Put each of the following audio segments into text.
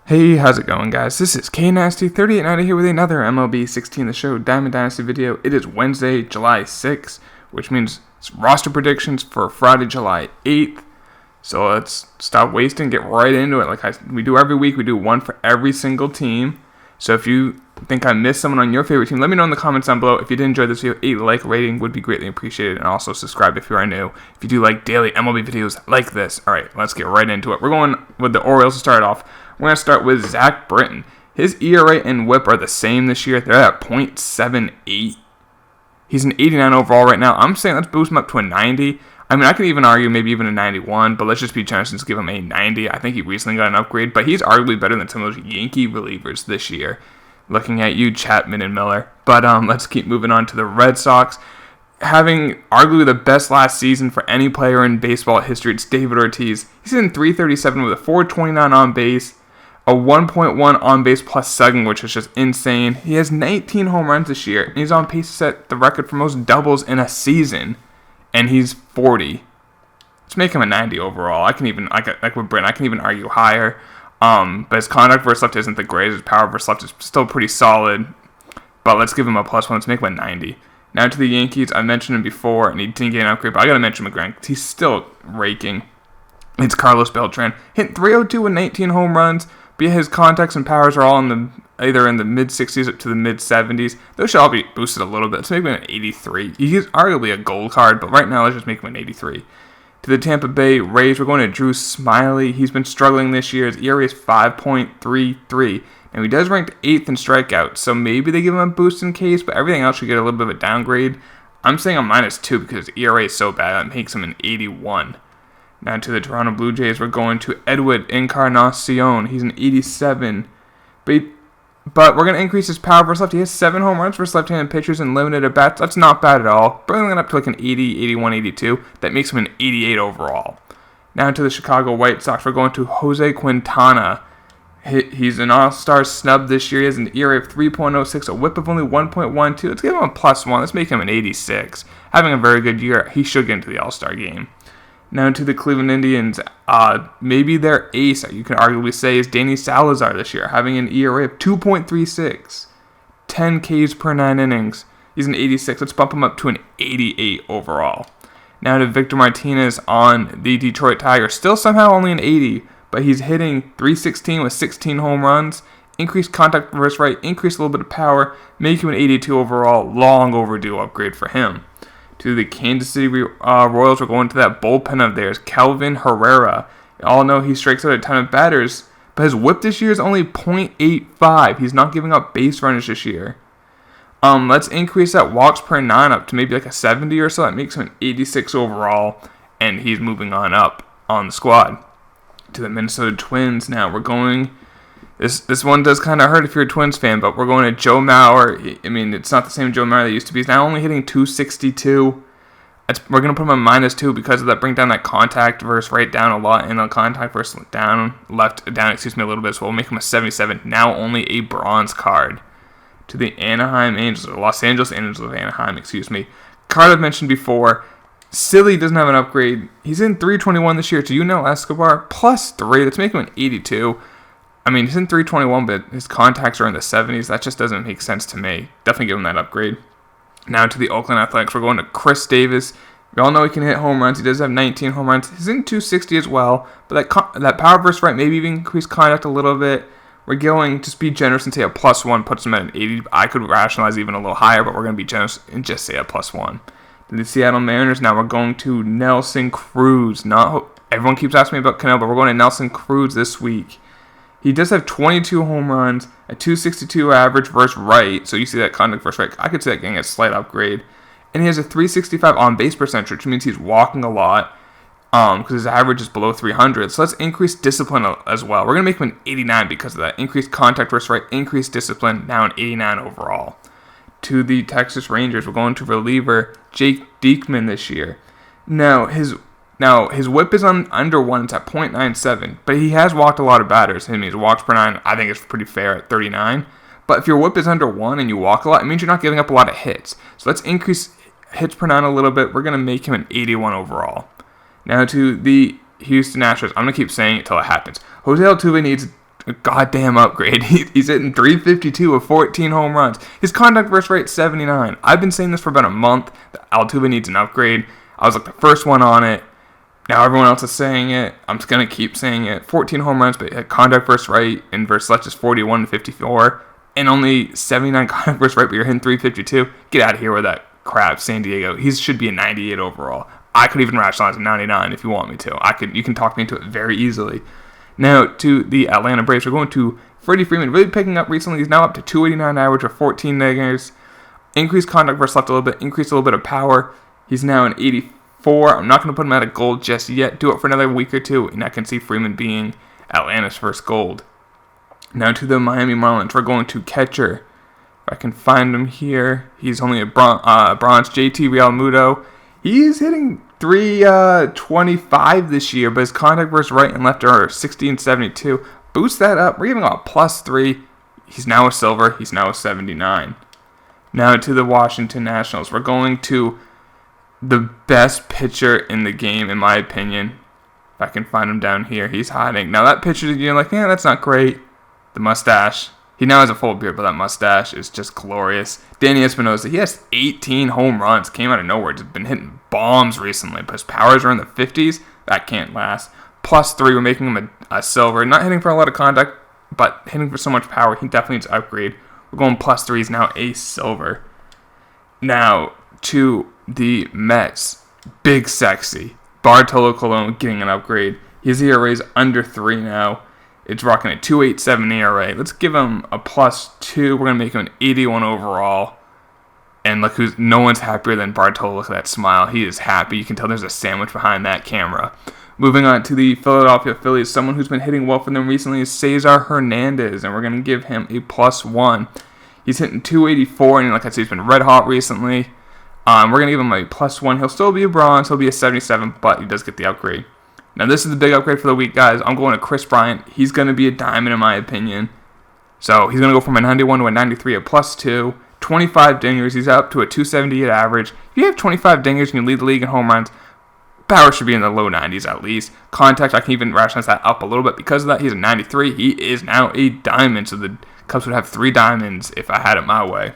Hey, how's it going, guys? This is Dynasty 3890 here with another MLB 16 The Show Diamond Dynasty video. It is Wednesday, July 6th, which means it's roster predictions for Friday, July 8th. So let's stop wasting, get right into it. We do every week, we do one for every single team. So if you think I missed someone on your favorite team, let me know in the comments down below. If you did enjoy this video, a like rating would be greatly appreciated, and also subscribe if you are new. If you do like daily MLB videos like this. All right, let's get right into it. We're going with the Orioles to start off. We're going to start with Zach Britton. His ERA and WHIP are the same this year. They're at .78. He's an 89 overall right now. I'm saying let's boost him up to a 90. I mean, I could even argue maybe even a 91, but let's just be generous and just give him a 90. I think he recently got an upgrade, but he's arguably better than some of those Yankee relievers this year. Looking at you, Chapman and Miller. But let's keep moving on to the Red Sox. Having arguably the best last season for any player in baseball history, it's David Ortiz. He's in .337 with a .429 on base, a 1.1 on base plus slugging, which is just insane. He has 19 home runs this year, and he's on pace to set the record for most doubles in a season. And he's 40. Let's make him a 90 overall. Like with Brent, I can even argue higher. But his contact versus left isn't the greatest. His power versus left is still pretty solid. But let's give him a +1. Let's make him a 90. Now to the Yankees. I mentioned him before, and he didn't get an upgrade, but I got to mention him again because he's still raking. It's Carlos Beltran. Hit .302 with 19 home runs. But his contacts and powers are all either in the mid-60s up to the mid-70s. Those should all be boosted a little bit. Let's make him an 83. He's arguably a gold card, but right now let's just make him an 83. To the Tampa Bay Rays, we're going to Drew Smyly. He's been struggling this year. His ERA is 5.33. And he does rank 8th in strikeouts, so maybe they give him a boost in case, but everything else should get a little bit of a downgrade. I'm saying a -2 because his ERA is so bad that makes him an 81. Now to the Toronto Blue Jays, we're going to Edward Encarnacion. He's an 87. But we're going to increase his power versus left. He has 7 home runs versus left-handed pitchers and limited at bats. That's not bad at all. Bringing it up to like an 80, 81, 82. That makes him an 88 overall. Now to the Chicago White Sox, we're going to Jose Quintana. He's an all-star snub this year. He has an ERA of 3.06, a WHIP of only 1.12. Let's give him a +1. Let's make him an 86. Having a very good year, he should get into the all-star game. Now to the Cleveland Indians, maybe their ace, you can arguably say, is Danny Salazar this year, having an ERA of 2.36, 10 Ks per 9 innings. He's an 86. Let's bump him up to an 88 overall. Now to Victor Martinez on the Detroit Tigers, still somehow only an 80, but he's hitting .316 with 16 home runs, increased contact versus right, increased a little bit of power, make him an 82 overall, long overdue upgrade for him. To the Kansas City Royals, we're going to that bullpen of theirs, Kelvin Herrera. You all know he strikes out a ton of batters, but his WHIP this year is only .85. He's not giving up base runners this year. Let's increase that walks per 9 up to maybe like a 70 or so. That makes him an 86 overall, and he's moving on up on the squad. To the Minnesota Twins now, we're going... This one does kind of hurt if you're a Twins fan, but we're going to Joe Mauer. I mean, it's not the same Joe Mauer that used to be. He's now only hitting .262. We're going to put him on -2 because of that. Bring down that contact versus right down a lot, and the contact versus left down, a little bit. So we'll make him a 77. Now only a bronze card. To the Anaheim Angels, or Los Angeles Angels of Anaheim, card I've mentioned before. Silly doesn't have an upgrade. He's in .321 this year to Yunel Escobar, +3. Let's make him an 82. I mean, he's in .321, but his contacts are in the 70s. That just doesn't make sense to me. Definitely give him that upgrade. Now to the Oakland Athletics, we're going to Chris Davis. We all know he can hit home runs. He does have 19 home runs. He's in .260 as well, but that power versus right, maybe even increase contact a little bit. We're going to be generous and say a +1 puts him at an 80. I could rationalize even a little higher, but we're going to be generous and just say a +1. To the Seattle Mariners, now we're going to Nelson Cruz. Everyone keeps asking me about Cano, but we're going to Nelson Cruz this week. He does have 22 home runs, a .262 average versus right, so you see that contact versus right. I could see that getting a slight upgrade. And he has a .365 on-base percentage, which means he's walking a lot because his average is below 300. So let's increase discipline as well. We're going to make him an 89 because of that. Increased contact versus right, increased discipline, now an 89 overall. To the Texas Rangers, we're going to reliever Jake Diekman this year. Now, his WHIP is under 1. It's at .97, but he has walked a lot of batters. I mean, his walks per 9, I think it's pretty fair at 39. But if your WHIP is under 1 and you walk a lot, it means you're not giving up a lot of hits. So let's increase hits per 9 a little bit. We're going to make him an 81 overall. Now to the Houston Astros. I'm going to keep saying it till it happens. Jose Altuve needs a goddamn upgrade. He's hitting 352 with 14 home runs. His contact versus rate 79. I've been saying this for about a month. Altuve needs an upgrade. I was like the first one on it. Now everyone else is saying it. I'm just going to keep saying it. 14 home runs, but contact versus right and versus left is 41 to 54. And only 79 contact versus right, but you're hitting 352. Get out of here with that crap, San Diego. He should be a 98 overall. I could even rationalize a 99 if you want me to. You can talk me into it very easily. Now to the Atlanta Braves. We're going to Freddie Freeman. Really picking up recently. He's now up to 289 average with 14 dingers. Increased contact versus left a little bit. Increased a little bit of power. He's now an 84. I'm not going to put him at a gold just yet. Do it for another week or two, and I can see Freeman being Atlanta's first gold. Now to the Miami Marlins. We're going to catcher. If I can find him here. He's only a bronze. JT Realmuto. He's hitting 325 this year, but his contact versus right and left are 60 and 72. Boost that up. We're giving a +3. He's now a silver. He's now a 79. Now to the Washington Nationals. We're going to the best pitcher in the game, in my opinion. If I can find him down here. He's hiding. Now that pitcher, you're like, yeah, that's not great. The mustache. He now has a full beard, but that mustache is just glorious. Danny Espinosa, he has 18 home runs. Came out of nowhere. Just been hitting bombs recently, but his powers are in the 50s. That can't last. +3, we're making him a silver. Not hitting for a lot of contact, but hitting for so much power. He definitely needs to upgrade. We're going +3. He's now a silver. Now to the Mets. Big sexy. Bartolo Colon getting an upgrade. His ERA is under 3 now. It's rocking a 2.87 ERA. Let's give him a +2. We're going to make him an 81 overall. And look, no one's happier than Bartolo. Look at that smile. He is happy. You can tell there's a sandwich behind that camera. Moving on to the Philadelphia Phillies. Someone who's been hitting well for them recently is Cesar Hernandez. And we're going to give him a +1. He's hitting 284. And like I said, he's been red hot recently. We're going to give him a +1. He'll still be a bronze. He'll be a 77. But he does get the upgrade. Now, this is the big upgrade for the week, guys. I'm going to Chris Bryant. He's going to be a diamond, in my opinion. So, he's going to go from a 91 to a 93, a +2. 25 dingers. He's up to a 278 average. If you have 25 dingers and you lead the league in home runs, power should be in the low 90s at least. Contact, I can even rationalize that up a little bit. Because of that, he's a 93. He is now a diamond. So, the Cubs would have 3 diamonds if I had it my way.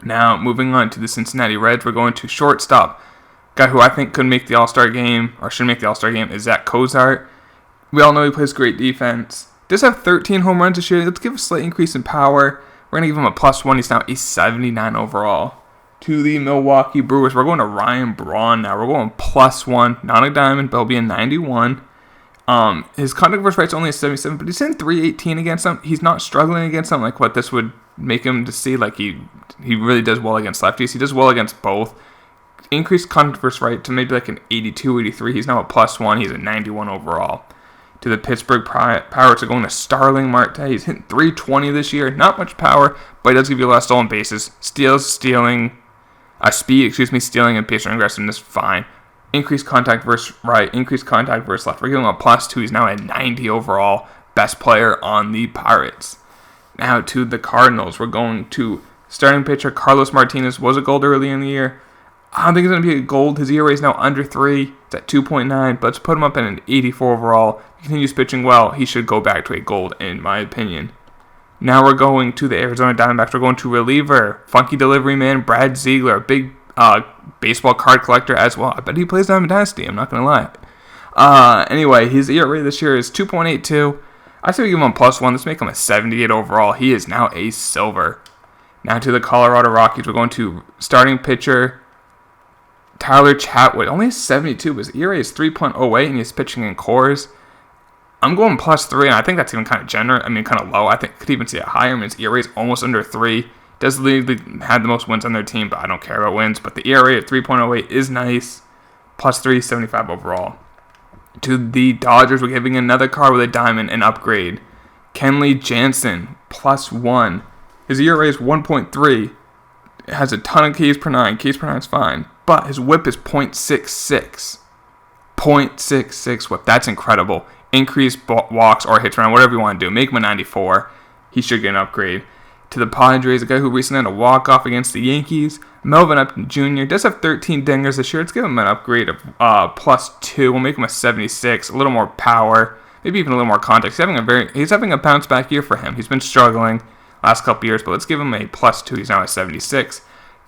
Now, moving on to the Cincinnati Reds, we're going to shortstop. Guy who I think could make the All-Star game, or should make the All-Star game, is Zach Cozart. We all know he plays great defense. Does have 13 home runs this year. Let's give a slight increase in power. We're going to give him a +1. He's now a 79 overall. To the Milwaukee Brewers, we're going to Ryan Braun now. We're going +1. Not a diamond, but he'll be a 91. His contact versus right's only a 77, but he's in 318 against them. He's not struggling against them like what this would make him to see. Like he really does well against lefties. He does well against both. Increased contact versus right to maybe like an 82, 83. He's now a +1. He's a 91 overall. To the Pittsburgh Pirates, are going to Starling Marte. He's hitting 320 this year. Not much power, but he does give you a lot of stolen bases. Stealing, stealing and base running aggressiveness, fine. Increased contact versus right, increased contact versus left. We're giving him a +2. He's now a 90 overall. Best player on the Pirates. Now to the Cardinals. We're going to starting pitcher Carlos Martinez. Was a gold early in the year. I don't think he's going to be a gold. His ERA is now under 3. It's at 2.9, but let's put him up at an 84 overall. If he continues pitching well, he should go back to a gold, in my opinion. Now we're going to the Arizona Diamondbacks. We're going to reliever, funky delivery man, Brad Ziegler, a big baseball card collector as well. I bet he plays Diamond Dynasty, I'm not going to lie. Anyway, his ERA this year is 2.82. I say we give him a +1. Let's make him a 78 overall. He is now a silver. Now to the Colorado Rockies. We're going to starting pitcher Tyler Chatwood, only 72, but his ERA is 3.08, and he's pitching in cores. I'm going +3, and I think that's even kind of low. I think could even see it higher. I mean, his ERA is almost under 3. Does have the most wins on their team, but I don't care about wins. But the ERA at 3.08 is nice. +3, 75 overall. To the Dodgers, we're giving another card with a diamond, an upgrade. Kenley Jansen, +1. His ERA is 1.3. It has a ton of Ks per 9. Ks per 9 is fine. But his whip is .66. .66 whip. That's incredible. Increase walks or hits around, whatever you want to do. Make him a 94. He should get an upgrade. To the Padres, a guy who recently had a walk-off against the Yankees, Melvin Upton Jr. does have 13 dingers this year. Let's give him an upgrade of +2. We'll make him a 76. A little more power. maybe even a little more context. He's having a bounce back year for him. He's been struggling last couple years, but let's give him a +2. He's now at 76.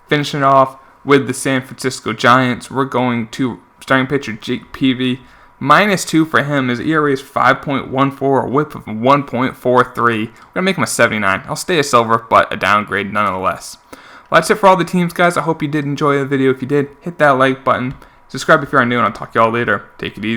Finishing off with the San Francisco Giants, we're going to starting pitcher Jake Peavy. -2 for him. His ERA is 5.14, a whip of 1.43. We're going to make him a 79. I'll stay a silver, but a downgrade nonetheless. Well, that's it for all the teams, guys. I hope you did enjoy the video. If you did, hit that like button. Subscribe if you are new, and I'll talk to y'all later. Take it easy.